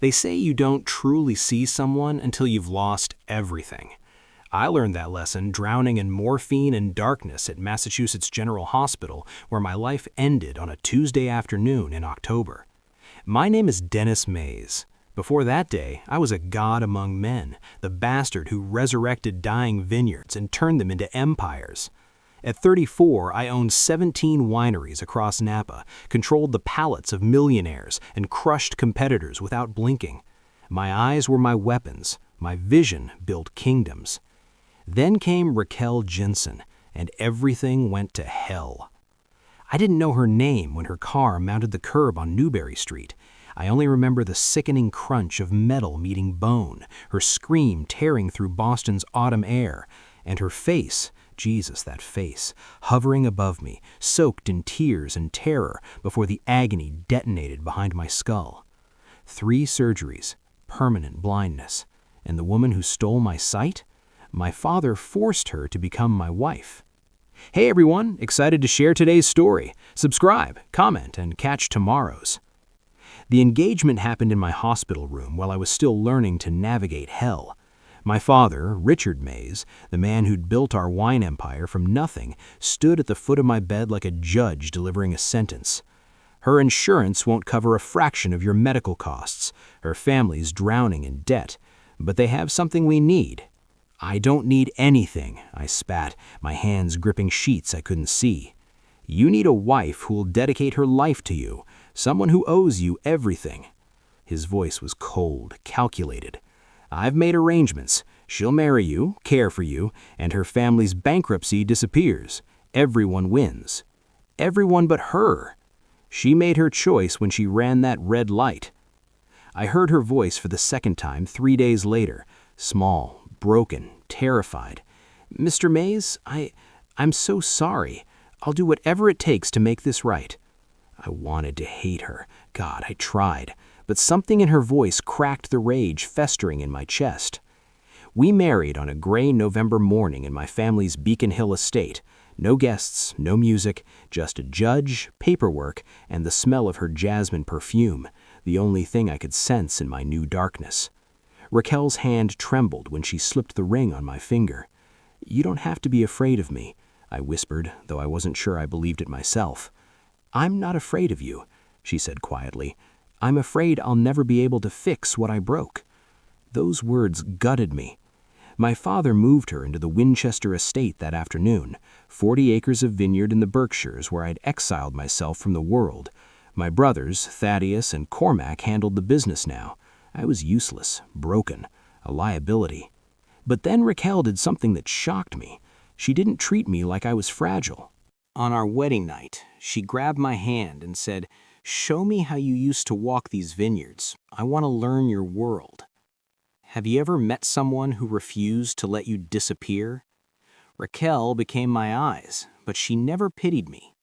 They say you don't truly see someone until you've lost everything. I learned that lesson drowning in morphine and darkness at Massachusetts General Hospital, where my life ended on a Tuesday afternoon in October. My name is Dennis Mays. Before that day, I was a god among men, the bastard who resurrected dying vineyards and turned them into empires. At 34, I owned 17 wineries across Napa, controlled the palates of millionaires, and crushed competitors without blinking. My eyes were my weapons. My vision built kingdoms. Then came Raquel Jensen, and everything went to hell. I didn't know her name when her car mounted the curb on Newberry Street. I only remember the sickening crunch of metal meeting bone, her scream tearing through Boston's autumn air, and her face, Jesus, that face, hovering above me, soaked in tears and terror before the agony detonated behind my skull. 3 surgeries, permanent blindness, and the woman who stole my sight? My father forced her to become my wife. Hey everyone, excited to share today's story. Subscribe, comment, and catch tomorrow's. The engagement happened in my hospital room while I was still learning to navigate hell. My father, Richard Mays, the man who'd built our wine empire from nothing, stood at the foot of my bed like a judge delivering a sentence. Her insurance won't cover a fraction of your medical costs. Her family's drowning in debt. But they have something we need. I don't need anything, I spat, my hands gripping sheets I couldn't see. You need a wife who'll dedicate her life to you, someone who owes you everything. His voice was cold, calculated. I've made arrangements. She'll marry you, care for you, and her family's bankruptcy disappears. Everyone wins. Everyone but her. She made her choice when she ran that red light. I heard her voice for the second time 3 days later, small, broken, terrified. Mr. Mays, I'm so sorry. I'll do whatever it takes to make this right. I wanted to hate her. God, I tried. But something in her voice cracked the rage festering in my chest. We married on a gray November morning in my family's Beacon Hill estate. No guests, no music, just a judge, paperwork, and the smell of her jasmine perfume, the only thing I could sense in my new darkness. Raquel's hand trembled when she slipped the ring on my finger. You don't have to be afraid of me, I whispered, though I wasn't sure I believed it myself. I'm not afraid of you, she said quietly. I'm afraid I'll never be able to fix what I broke. Those words gutted me. My father moved her into the Winchester estate that afternoon, 40 acres of vineyard in the Berkshires where I'd exiled myself from the world. My brothers, Thaddeus and Cormac, handled the business now. I was useless, broken, a liability. But then Raquel did something that shocked me. She didn't treat me like I was fragile. On our wedding night, she grabbed my hand and said, "Show me how you used to walk these vineyards. I want to learn your world." Have you ever met someone who refused to let you disappear? Raquel became my eyes, but she never pitied me.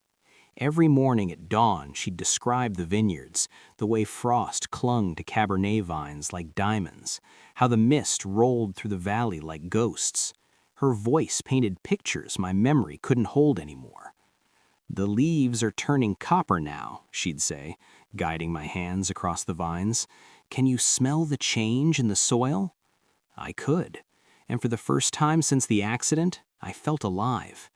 Every morning at dawn, she'd describe the vineyards, the way frost clung to Cabernet vines like diamonds, how the mist rolled through the valley like ghosts. Her voice painted pictures my memory couldn't hold anymore. The leaves are turning copper now, she'd say, guiding my hands across the vines. Can you smell the change in the soil? I could, and for the first time since the accident, I felt alive.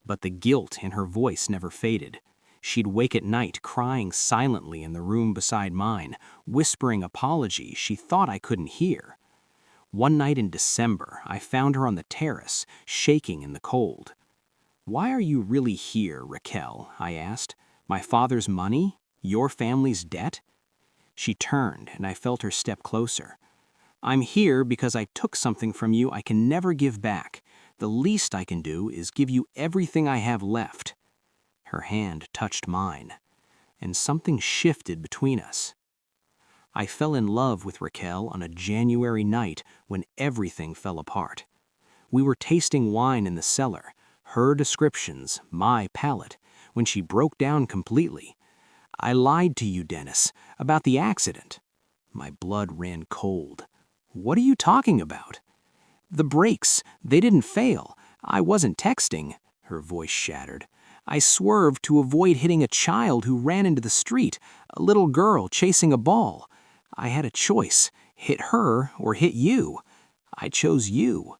But the guilt in her voice never faded. She'd wake at night crying silently in the room beside mine, whispering apologies she thought I couldn't hear. One night in December, I found her on the terrace, shaking in the cold. "Why are you really here, Raquel?" I asked. "My father's money? Your family's debt?" She turned, and I felt her step closer. "I'm here because I took something from you I can never give back. The least I can do is give you everything I have left." Her hand touched mine, and something shifted between us. I fell in love with Raquel on a January night when everything fell apart. We were tasting wine in the cellar, her descriptions, my palate, when she broke down completely. "I lied to you, Dennis, about the accident." My blood ran cold. "What are you talking about?" "The brakes, they didn't fail. I wasn't texting." Her voice shattered. "I swerved to avoid hitting a child who ran into the street, a little girl chasing a ball. I had a choice, hit her or hit you. I chose you.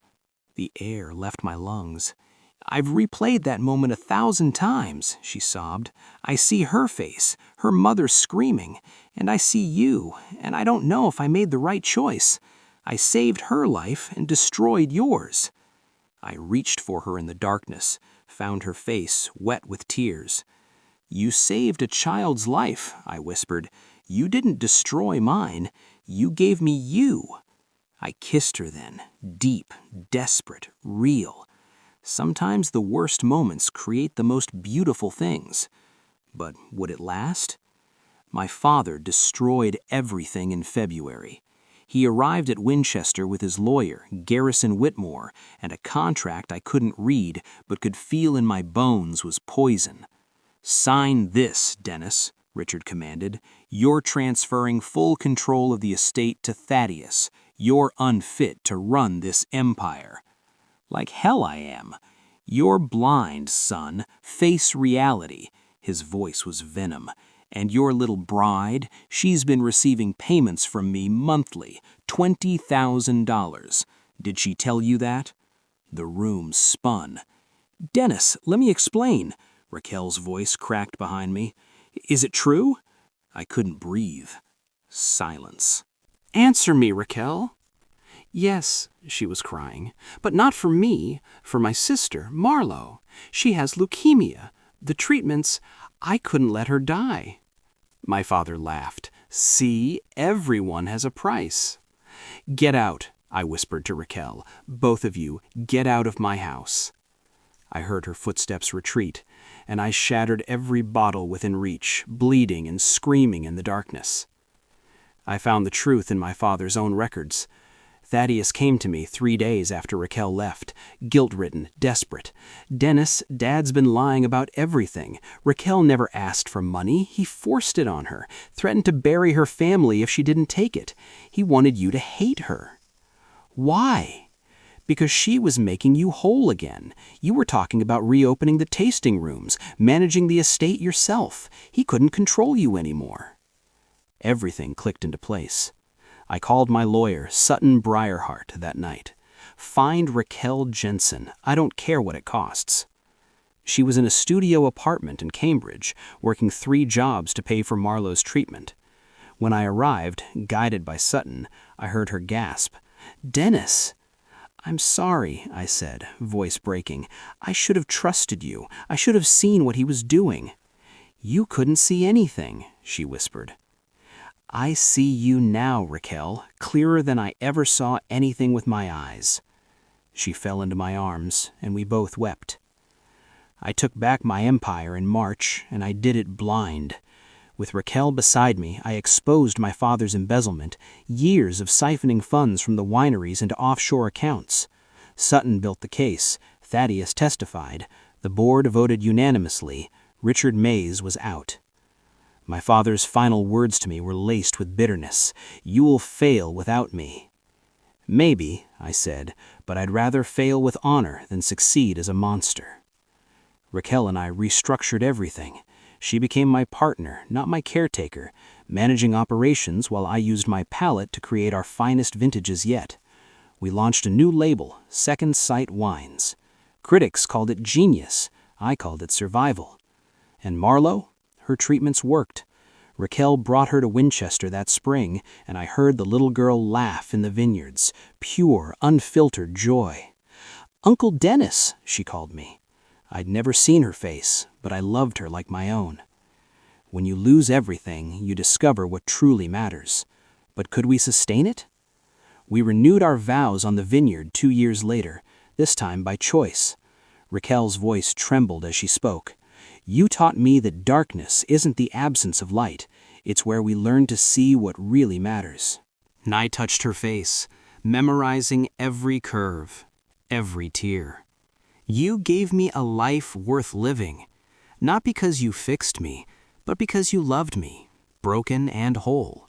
The air left my lungs. I've replayed that moment 1,000 times, she sobbed. I see her face, her mother screaming, and I see you, and I don't know if I made the right choice. I saved her life and destroyed yours. I reached for her in the darkness, found her face wet with tears. You saved a child's life, I whispered. You didn't destroy mine. You gave me you. I kissed her then, deep, desperate, real. Sometimes the worst moments create the most beautiful things. But would it last? My father destroyed everything in February. He arrived at Winchester with his lawyer, Garrison Whitmore, and a contract I couldn't read but could feel in my bones was poison. "Sign this, Dennis," Richard commanded. "You're transferring full control of the estate to Thaddeus. You're unfit to run this empire." "Like hell I am." "You're blind, son. Face reality." His voice was venom. "And your little bride, she's been receiving payments from me monthly, $20,000. Did she tell you that?" The room spun. "Dennis, let me explain." Raquel's voice cracked behind me. "Is it true?" I couldn't breathe. Silence. "Answer me, Raquel." "Yes," she was crying, "but not for me, for my sister, Marlo. She has leukemia. The treatments, I couldn't let her die." My father laughed. "See, everyone has a price." "Get out," I whispered to Raquel. "Both of you, get out of my house." I heard her footsteps retreat, and I shattered every bottle within reach, bleeding and screaming in the darkness. I found the truth in my father's own records. Thaddeus came to me 3 days after Raquel left, guilt-ridden, desperate. "Dennis, Dad's been lying about everything. Raquel never asked for money. He forced it on her, threatened to bury her family if she didn't take it. He wanted you to hate her." "Why?" "Because she was making you whole again. You were talking about reopening the tasting rooms, managing the estate yourself. He couldn't control you anymore." Everything clicked into place. I called my lawyer, Sutton Briarhart, that night. "Find Raquel Jensen. I don't care what it costs." She was in a studio apartment in Cambridge, working 3 jobs to pay for Marlo's treatment. When I arrived, guided by Sutton, I heard her gasp. "Dennis!" "I'm sorry," I said, voice breaking. "I should have trusted you. I should have seen what he was doing." "You couldn't see anything," she whispered. "I see you now, Raquel, clearer than I ever saw anything with my eyes." She fell into my arms, and we both wept. I took back my empire in March, and I did it blind. With Raquel beside me, I exposed my father's embezzlement, years of siphoning funds from the wineries into offshore accounts. Sutton built the case. Thaddeus testified. The board voted unanimously. Richard Mays was out. My father's final words to me were laced with bitterness. "You'll fail without me." "Maybe," I said, "but I'd rather fail with honor than succeed as a monster." Raquel and I restructured everything. She became my partner, not my caretaker, managing operations while I used my palate to create our finest vintages yet. We launched a new label, Second Sight Wines. Critics called it genius. I called it survival. And Marlo? Her treatments worked. Raquel brought her to Winchester that spring, and I heard the little girl laugh in the vineyards, pure, unfiltered joy. "Uncle Dennis," she called me. I'd never seen her face, but I loved her like my own. When you lose everything, you discover what truly matters. But could we sustain it? We renewed our vows on the vineyard 2 years later, this time by choice. Raquel's voice trembled as she spoke. "You taught me that darkness isn't the absence of light. It's where we learn to see what really matters." And I touched her face, memorizing every curve, every tear. "You gave me a life worth living, not because you fixed me, but because you loved me, broken and whole."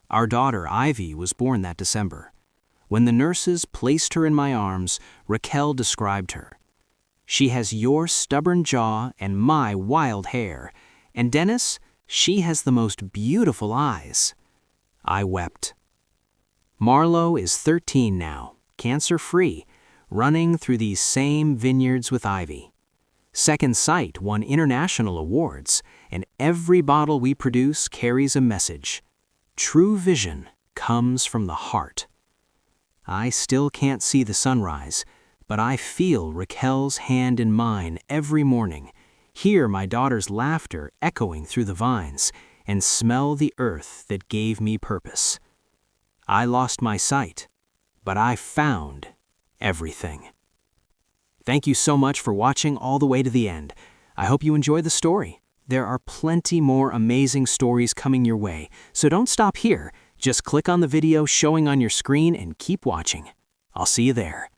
Our daughter, Ivy, was born that December. When the nurses placed her in my arms, Raquel described her. "She has your stubborn jaw and my wild hair. And Dennis, she has the most beautiful eyes." I wept. Marlo is 13 now, cancer-free, running through these same vineyards with Ivy. Second Sight won international awards, and every bottle we produce carries a message. True vision comes from the heart. I still can't see the sunrise, but I feel Raquel's hand in mine every morning, hear my daughter's laughter echoing through the vines, and smell the earth that gave me purpose. I lost my sight, but I found everything. Thank you so much for watching all the way to the end. I hope you enjoy the story. There are plenty more amazing stories coming your way, so don't stop here. Just click on the video showing on your screen and keep watching. I'll see you there.